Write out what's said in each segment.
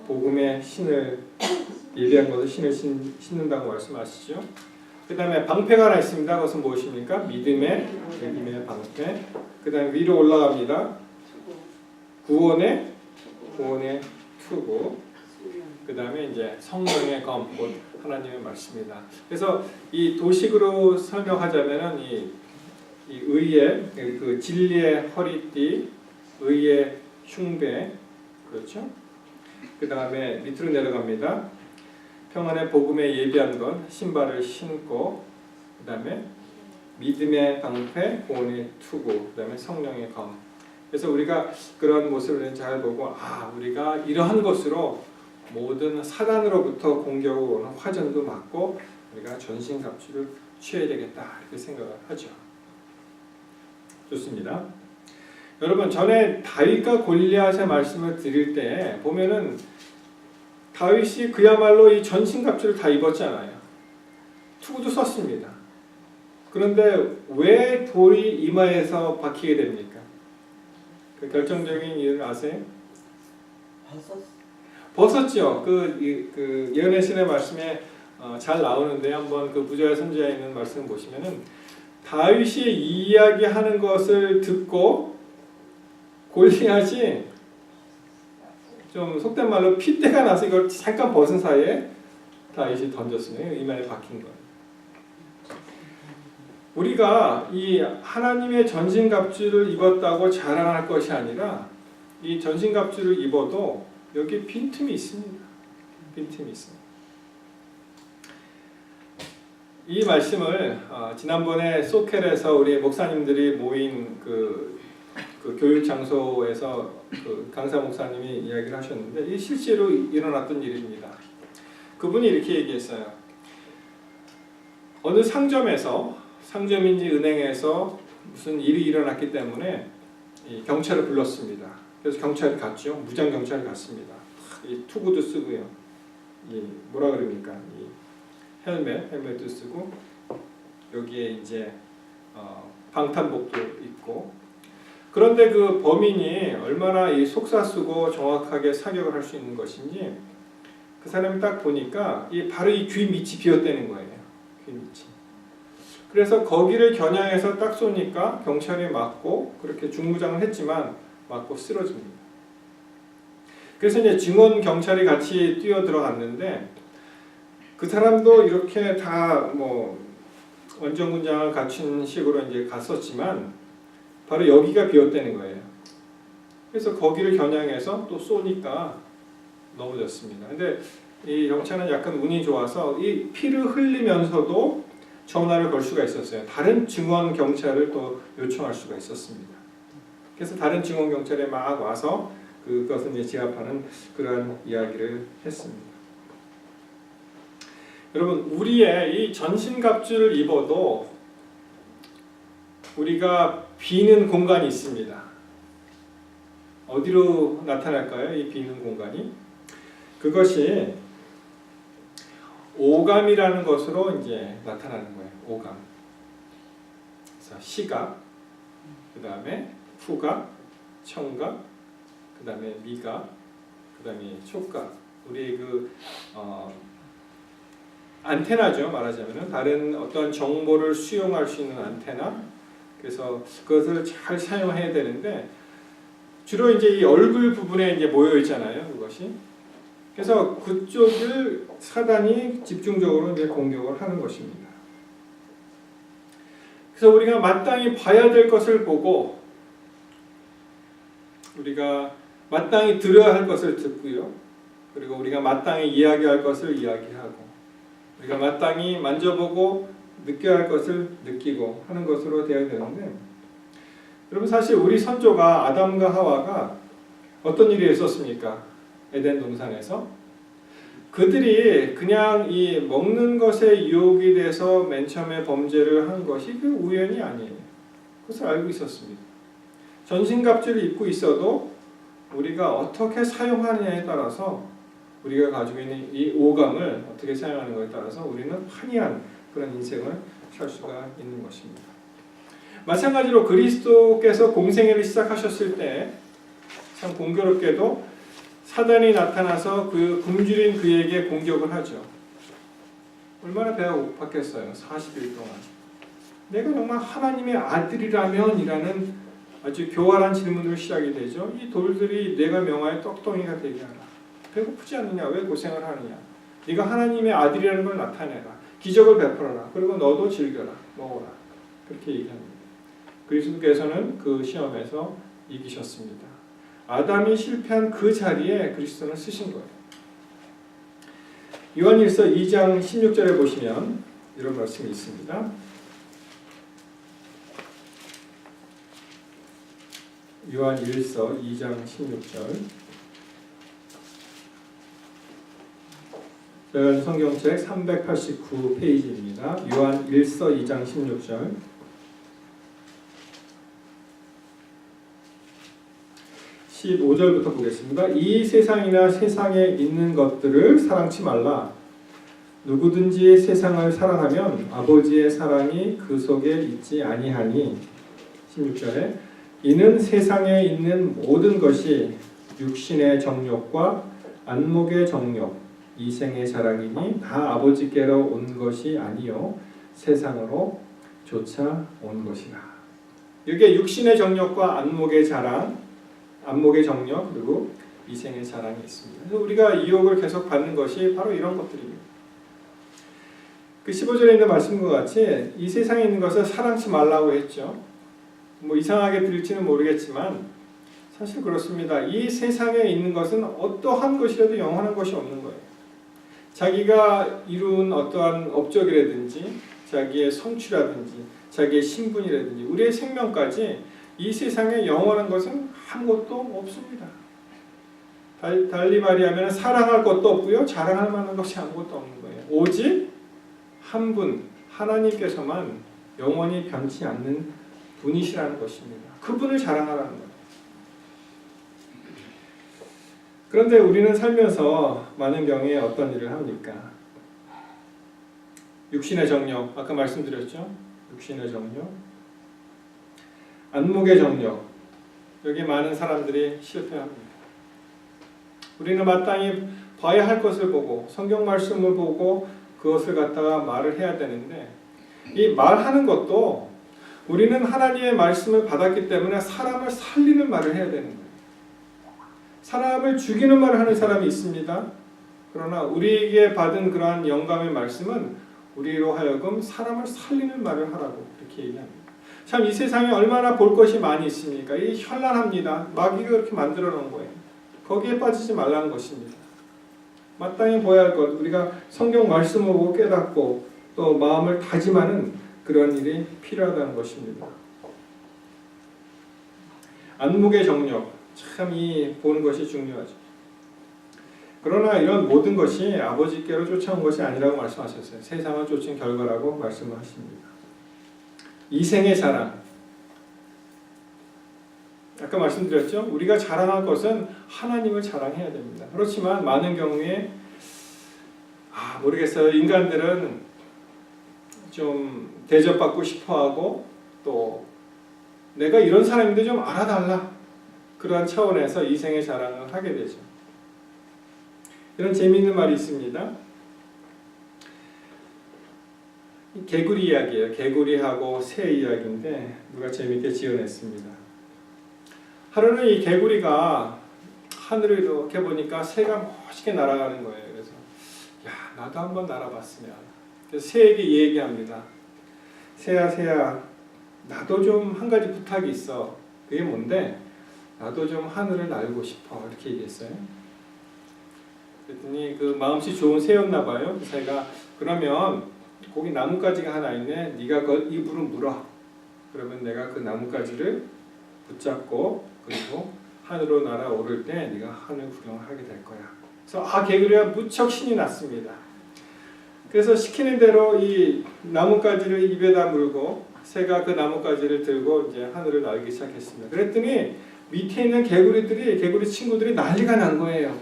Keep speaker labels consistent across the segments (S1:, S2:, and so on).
S1: 복음의 신을 예비한 것을 신을 신는다고 말씀하시죠. 그 다음에 방패가 하나 있습니다. 그것은 무엇입니까? 믿음의 방패. 그 다음에 위로 올라갑니다. 구원의 투구. 그 다음에 이제 성령의 검, 곧 하나님의 말씀이다. 그래서 이 도식으로 설명하자면은 이 의의 그 진리의 허리띠, 의의 흉배, 그렇죠? 그 다음에 밑으로 내려갑니다. 평안의 복음에 예비한 것, 신발을 신고, 그 다음에 믿음의 방패, 구원의 투구, 그 다음에 성령의 검. 그래서 우리가 그런 모습을 잘 보고, 우리가 이러한 것으로 모든 사단으로부터 공격을 오는 화전도 맞고 우리가 전신갑주를 취해야 되겠다 이렇게 생각을 하죠. 좋습니다. 여러분, 전에 다윗과 골리앗의 말씀을 드릴 때 보면은 다윗이 그야말로 이 전신갑주를 다 입었잖아요. 투구도 썼습니다. 그런데 왜 돌이 이마에서 박히게 됩니까? 그 결정적인 이유를 아세요? 벗었죠. 그 예언의 신의 말씀에 잘 나오는데 한번 그 부자의 선지자에 있는 말씀 보시면은 다윗이 이야기하는 것을 듣고 골리앗이 좀 속된 말로 핏대가 나서 이걸 잠깐 벗은 사이에 다윗이 던졌습니다. 이마에 박힌 거예요. 우리가 이 하나님의 전신갑주를 입었다고 자랑할 것이 아니라 이 전신갑주를 입어도 여기 빈틈이 있습니다. 빈틈이 있습니다. 이 말씀을 지난번에 소켈에서 우리 목사님들이 모인 그 교육 장소에서 그 강사 목사님이 이야기를 하셨는데 이 실제로 일어났던 일입니다. 그분이 이렇게 얘기했어요. 어느 상점인지 은행에서 무슨 일이 일어났기 때문에 경찰을 불렀습니다. 그래서 경찰이 갔죠. 무장 경찰이 갔습니다. 이 투구도 쓰고요. 이 뭐라 그럽니까? 이 헬멧도 쓰고 여기에 이제 방탄복도 입고. 그런데 그 범인이 얼마나 이 속사쓰고 정확하게 사격을 할 수 있는 것인지 그 사람이 딱 보니까 바로 이 귀 밑이 비었다는 거예요. 귀 밑이. 그래서 거기를 겨냥해서 딱 쏘니까 경찰이 맞고 그렇게 중무장을 했지만 맞고 쓰러집니다. 그래서 이제 증원 경찰이 같이 뛰어 들어갔는데 그 사람도 이렇게 다 뭐 원정군장을 갖춘 식으로 이제 갔었지만 바로 여기가 비었다는 거예요. 그래서 거기를 겨냥해서 또 쏘니까 넘어졌습니다. 근데 이 경찰은 약간 운이 좋아서 이 피를 흘리면서도 전화를 걸 수가 있었어요. 다른 증원 경찰을 또 요청할 수가 있었습니다. 그래서 다른 증원 경찰에 막 와서 그것을 이제 제압하는 그러한 이야기를 했습니다. 여러분, 우리의 이 전신갑주를 입어도 우리가 비는 공간이 있습니다. 어디로 나타날까요? 이 비는 공간이? 그것이 오감이라는 것으로 이제 나타나는 거예요. 오감. 그래서 시각, 그 다음에 후각, 청각, 그 다음에 미각, 그 다음에 촉각. 우리 안테나죠. 말하자면은 다른 어떤 정보를 수용할 수 있는 안테나. 그래서 그것을 잘 사용해야 되는데 주로 이제 이 얼굴 부분에 이제 모여 있잖아요. 그것이. 그래서 그쪽을 사단이 집중적으로 이제 공격을 하는 것입니다. 그래서 우리가 마땅히 봐야 될 것을 보고 우리가 마땅히 들어야 할 것을 듣고요. 그리고 우리가 마땅히 이야기할 것을 이야기하고 우리가 마땅히 만져보고 느껴야 할 것을 느끼고 하는 것으로 되어야 되는데 여러분, 사실 우리 선조가 아담과 하와가 어떤 일이 있었습니까? 에덴 동산에서 그들이 그냥 이 먹는 것에 유혹이 돼서 맨 처음에 범죄를 한 것이 그 우연이 아니에요. 그것을 알고 있었습니다. 전신갑주를 입고 있어도 우리가 어떻게 사용하느냐에 따라서 우리가 가지고 있는 이 오감을 어떻게 사용하는 것에 따라서 우리는 환희한 그런 인생을 살 수가 있는 것입니다. 마찬가지로 그리스도께서 공생애를 시작하셨을 때 참 공교롭게도 사단이 나타나서 그 굶주린 그에게 공격을 하죠. 얼마나 배가 고팠겠어요. 40일 동안. 내가 정말 하나님의 아들이라면? 이라는 아주 교활한 질문으로 시작이 되죠. 이 돌들이 내가 명하여 떡덩이가 되게 하라. 배고프지 않느냐? 왜 고생을 하느냐? 네가 하나님의 아들이라는 걸 나타내라. 기적을 베풀어라. 그리고 너도 즐겨라. 먹어라. 그렇게 얘기합니다. 그리스도께서는 그 시험에서 이기셨습니다. 아담이 실패한 그 자리에 그리스도는 쓰신 거예요. 요한일서 2장 16절에 보시면 이런 말씀이 있습니다. 요한일서 2장 16절. 제가 성경책 389페이지입니다. 요한일서 2장 16절. 15절부터 보겠습니다. 이 세상이나 세상에 있는 것들을 사랑치 말라. 누구든지 세상을 사랑하면 아버지의 사랑이 그 속에 있지 아니하니. 16절에 이는 세상에 있는 모든 것이 육신의 정욕과 안목의 정욕, 이생의 자랑이니 다 아버지께로 온 것이 아니요 세상으로 쫓아온 것이라. 이게 육신의 정욕과 안목의 자랑, 안목의 정욕 그리고 이생의 자랑이 있습니다. 그래서 우리가 유혹을 계속 받는 것이 바로 이런 것들입니다. 그 15절에 있는 말씀과 같이 이 세상에 있는 것을 사랑치 말라고 했죠. 뭐 이상하게 들릴지는 모르겠지만 사실 그렇습니다. 이 세상에 있는 것은 어떠한 것이라도 영원한 것이 없는 거예요. 자기가 이룬 어떠한 업적이라든지 자기의 성취라든지 자기의 신분이라든지 우리의 생명까지 이 세상에 영원한 것은 아무것도 없습니다. 달리 말하면 사랑할 것도 없고요. 자랑할 만한 것이 아무것도 없는 거예요. 오직 한 분, 하나님께서만 영원히 변치 않는 분이시라는 것입니다. 그분을 자랑하라는 거예요. 그런데 우리는 살면서 많은 경우에 어떤 일을 합니까? 육신의 정욕, 아까 말씀드렸죠? 육신의 정욕, 안목의 정욕, 여기 많은 사람들이 실패합니다. 우리는 마땅히 봐야 할 것을 보고 성경 말씀을 보고 그것을 갖다가 말을 해야 되는데 이 말하는 것도 우리는 하나님의 말씀을 받았기 때문에 사람을 살리는 말을 해야 되는 거예요. 사람을 죽이는 말을 하는 사람이 있습니다. 그러나 우리에게 받은 그러한 영감의 말씀은 우리로 하여금 사람을 살리는 말을 하라고 이렇게 얘기합니다. 참 이 세상에 얼마나 볼 것이 많이 있습니까? 이 현란합니다. 마귀가 그렇게 만들어 놓은 거예요. 거기에 빠지지 말라는 것입니다. 마땅히 보아야 할 것, 우리가 성경 말씀을 보고 깨닫고 또 마음을 다짐하는 그런 일이 필요하다는 것입니다. 안목의 정력, 참 이 보는 것이 중요하죠. 그러나 이런 모든 것이 아버지께로 쫓아온 것이 아니라고 말씀하셨어요. 세상을 쫓은 결과라고 말씀을 하십니다. 이생의 자랑, 아까 말씀드렸죠. 우리가 자랑할 것은 하나님을 자랑해야 됩니다. 그렇지만 많은 경우에 모르겠어요. 인간들은 좀 대접받고 싶어하고 또 내가 이런 사람인데 좀 알아달라 그러한 차원에서 이생의 자랑을 하게 되죠. 이런 재미있는 말이 있습니다. 개구리 이야기예요. 개구리하고 새 이야기인데 누가 재미있게 지어냈습니다. 하루는 이 개구리가 하늘을 이렇게 보니까 새가 멋있게 날아가는 거예요. 그래서 야 나도 한번 날아봤으면. 그래서 새에게 얘기합니다. 새야 새야 나도 좀 한 가지 부탁이 있어. 그게 뭔데? 나도 좀 하늘을 날고 싶어. 이렇게 얘기했어요. 그랬더니 그 마음씨 좋은 새였나 봐요. 그 새가 그러면 거기 나뭇가지가 하나 있네. 네가 그 입으로 물어. 그러면 내가 그 나뭇가지를 붙잡고 그리고 하늘로 날아오를 때 네가 하늘 구경을 하게 될 거야. 그래서 개구리가 무척 신이 났습니다. 그래서 시키는 대로 이 나뭇가지를 입에다 물고 새가 그 나뭇가지를 들고 이제 하늘을 날기 시작했습니다. 그랬더니 밑에 있는 개구리 친구들이 난리가 난 거예요.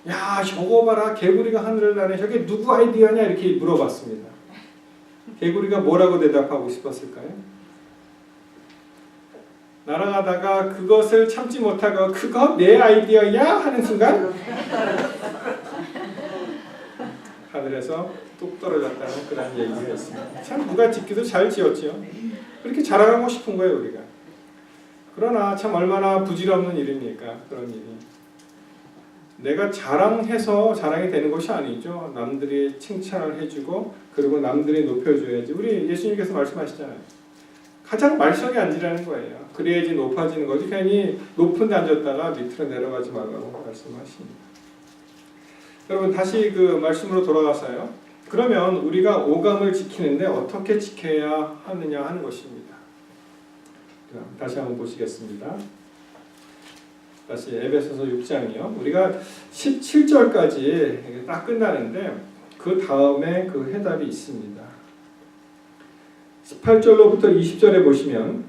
S1: 야 저거 봐라 개구리가 하늘을 나네. 저게 누구 아이디어냐 이렇게 물어봤습니다. 개구리가 뭐라고 대답하고 싶었을까요? 날아가다가 그것을 참지 못하고 그거 내 아이디어야 하는 순간 하늘에서 뚝 떨어졌다는 그런 얘기가 있습니다. 참 누가 짓기도 잘 지었죠. 그렇게 자랑하고 싶은 거예요 우리가. 그러나 참 얼마나 부질없는 일입니까 그런 일이. 내가 자랑해서 자랑이 되는 것이 아니죠. 남들이 칭찬을 해주고 그리고 남들이 높여줘야지. 우리 예수님께서 말씀하시잖아요. 가장 말석에 앉으라는 거예요. 그래야지 높아지는 거지. 괜히 높은 데 앉았다가 밑으로 내려가지 말라고 말씀하십니다. 여러분 다시 그 말씀으로 돌아가서요. 그러면 우리가 오감을 지키는데 어떻게 지켜야 하느냐 하는 것입니다. 다시 한번 보시겠습니다. 다시 에베소서 6장이요. 우리가 17절까지 딱 끝나는데 그 다음에 그 해답이 있습니다. 18절로부터 20절에 보시면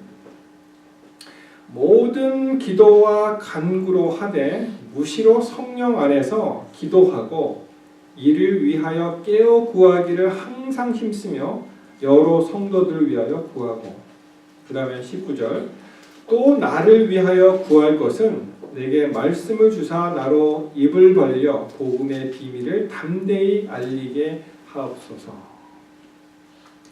S1: 모든 기도와 간구로 하되 무시로 성령 안에서 기도하고 이를 위하여 깨어 구하기를 항상 힘쓰며 여러 성도들을 위하여 구하고 그 다음에 19절 또 나를 위하여 구할 것은 내게 말씀을 주사 나로 입을 벌려 복음의 비밀을 담대히 알리게 하옵소서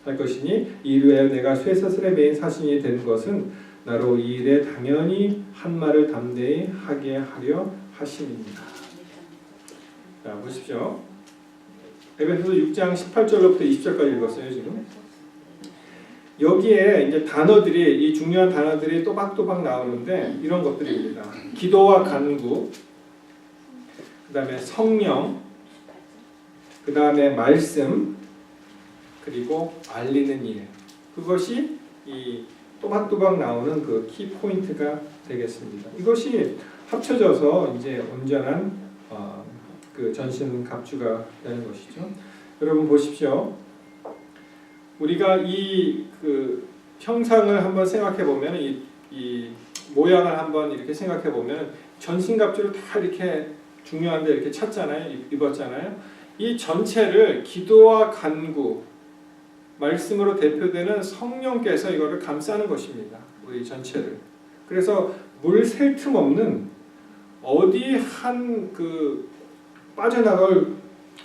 S1: 할 것이니 이를 위하여 내가 쇠사슬에 매인 사신이 된 것은 나로 이 일에 당연히 한 말을 담대히 하게 하려 하심입니다. 자 보십시오. 에베소서 6장 18절로부터 20절까지 읽었어요 지금. 여기에 이제 단어들이 이 중요한 단어들이 또박또박 나오는데 이런 것들입니다. 기도와 간구, 그 다음에 성령, 그 다음에 말씀, 그리고 알리는 일. 그것이 이 또박또박 나오는 그 키 포인트가 되겠습니다. 이것이 합쳐져서 이제 온전한 그 전신 갑주가 되는 것이죠. 여러분 보십시오. 우리가 이 그 형상을 한번 생각해 보면 이 모양을 한번 이렇게 생각해 보면 전신갑주를 다 이렇게 중요한데 이렇게 찼잖아요, 입었잖아요. 이 전체를 기도와 간구, 말씀으로 대표되는 성령께서 이거를 감싸는 것입니다. 우리 전체를. 그래서 물 셀 틈 없는 어디 한 그 빠져나갈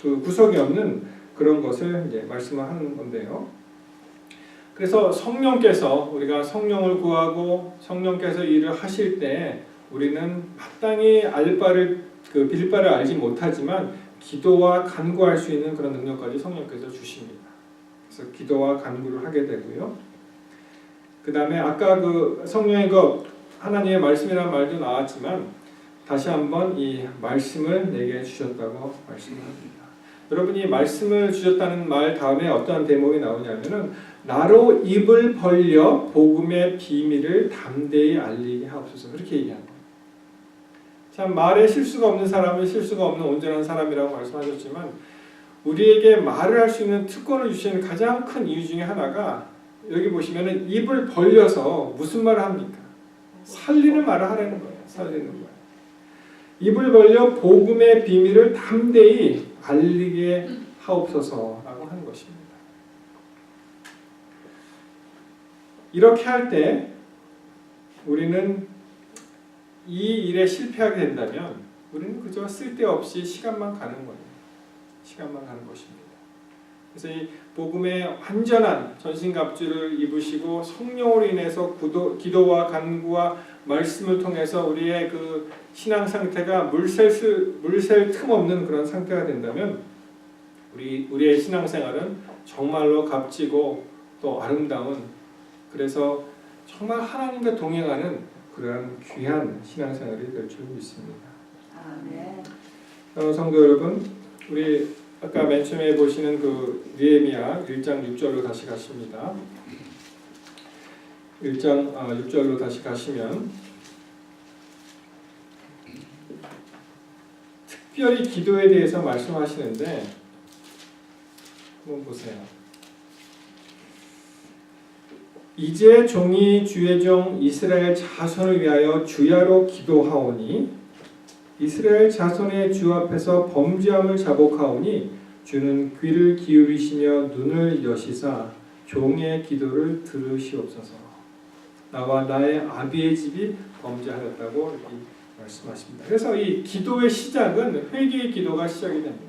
S1: 그 구석이 없는 그런 것을 이제 말씀을 하는 건데요. 그래서 성령께서 우리가 성령을 구하고 성령께서 일을 하실 때 우리는 마땅히 빌 바를 알지 못하지만 기도와 간구할 수 있는 그런 능력까지 성령께서 주십니다. 그래서 기도와 간구를 하게 되고요. 그 다음에 아까 그 성령의 것 하나님의 말씀이라는 말도 나왔지만 다시 한번 이 말씀을 내게 주셨다고 말씀을 합니다. 여러분이 말씀을 주셨다는 말 다음에 어떠한 대목이 나오냐면은 나로 입을 벌려 복음의 비밀을 담대히 알리게 하옵소서 그렇게 얘기하는 거예요. 참 말에 실수가 없는 사람은 실수가 없는 온전한 사람이라고 말씀하셨지만 우리에게 말을 할 수 있는 특권을 주시는 가장 큰 이유 중에 하나가 여기 보시면은 입을 벌려서 무슨 말을 합니까? 살리는 말을 하라는 거예요. 살리는 거예요. 입을 벌려 복음의 비밀을 담대히 알리게 하옵소서라고 하는 것입니다. 이렇게 할 때 우리는 이 일에 실패하게 된다면 우리는 그저 쓸데없이 시간만 가는 거예요. 시간만 가는 것입니다. 그래서 이 복음의 완전한 전신갑주를 입으시고 성령으로 인해서 기도와 간구와 말씀을 통해서 우리의 그 신앙 상태가 물샐 틈 없는 그런 상태가 된다면 우리의 신앙생활은 정말로 값지고 또 아름다운 그래서 정말 하나님과 동행하는 그러한 귀한 신앙생활이 될 줄 믿습니다. 아멘. 성도 여러분, 우리 아까 맨 처음에 보시는 그 느헤미야 1장 6절로 다시 가십니다. 1장 6절로 다시 가시면 특별히 기도에 대해서 말씀하시는데 한번 보세요. 이제 종이 주의 종 이스라엘 자손을 위하여 주야로 기도하오니 이스라엘 자손의 주 앞에서 범죄함을 자복하오니 주는 귀를 기울이시며 눈을 여시사 종의 기도를 들으시옵소서. 나와 나의 아비의 집이 범죄하였다고 이렇게 말씀하십니다. 그래서 이 기도의 시작은 회개의 기도가 시작이 됩니다.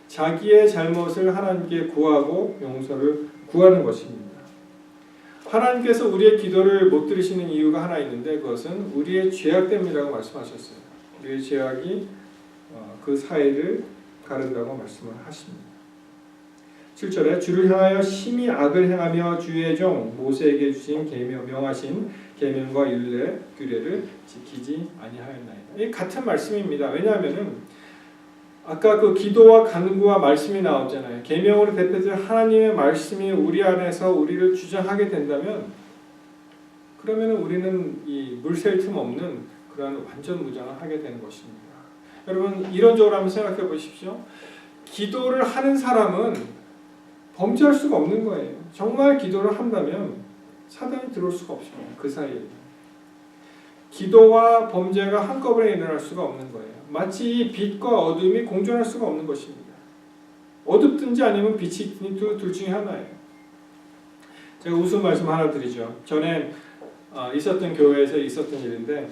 S1: 자기의 잘못을 하나님께 구하고 용서를 구하는 것입니다. 하나님께서 우리의 기도를 못 들으시는 이유가 하나 있는데 그것은 우리의 죄악 때문이라고 말씀하셨어요. 우리의 죄악이 그 사이를 가른다고 말씀을 하십니다. 7절에 주를 향하여 심히 악을 행하며 주의 종 모세에게 주신 명하신 계명과 규례를 지키지 아니하였나이다. 이 같은 말씀입니다. 왜냐하면은 아까 그 기도와 간구와 말씀이 나왔잖아요. 계명으로 대표된 하나님의 말씀이 우리 안에서 우리를 주장하게 된다면 그러면 우리는 이 물샐 틈 없는 그런 완전 무장을 하게 되는 것입니다. 여러분 이론적으로 한번 생각해 보십시오. 기도를 하는 사람은 범죄할 수가 없는 거예요. 정말 기도를 한다면 사단이 들어올 수가 없습니다. 그 사이에. 기도와 범죄가 한꺼번에 일어날 수가 없는 거예요. 마치 이 빛과 어둠이 공존할 수가 없는 것입니다. 어둡든지 아니면 빛이 있든지 둘 중에 하나예요. 제가 우스운 말씀 하나 드리죠. 전에 있었던 교회에서 있었던 일인데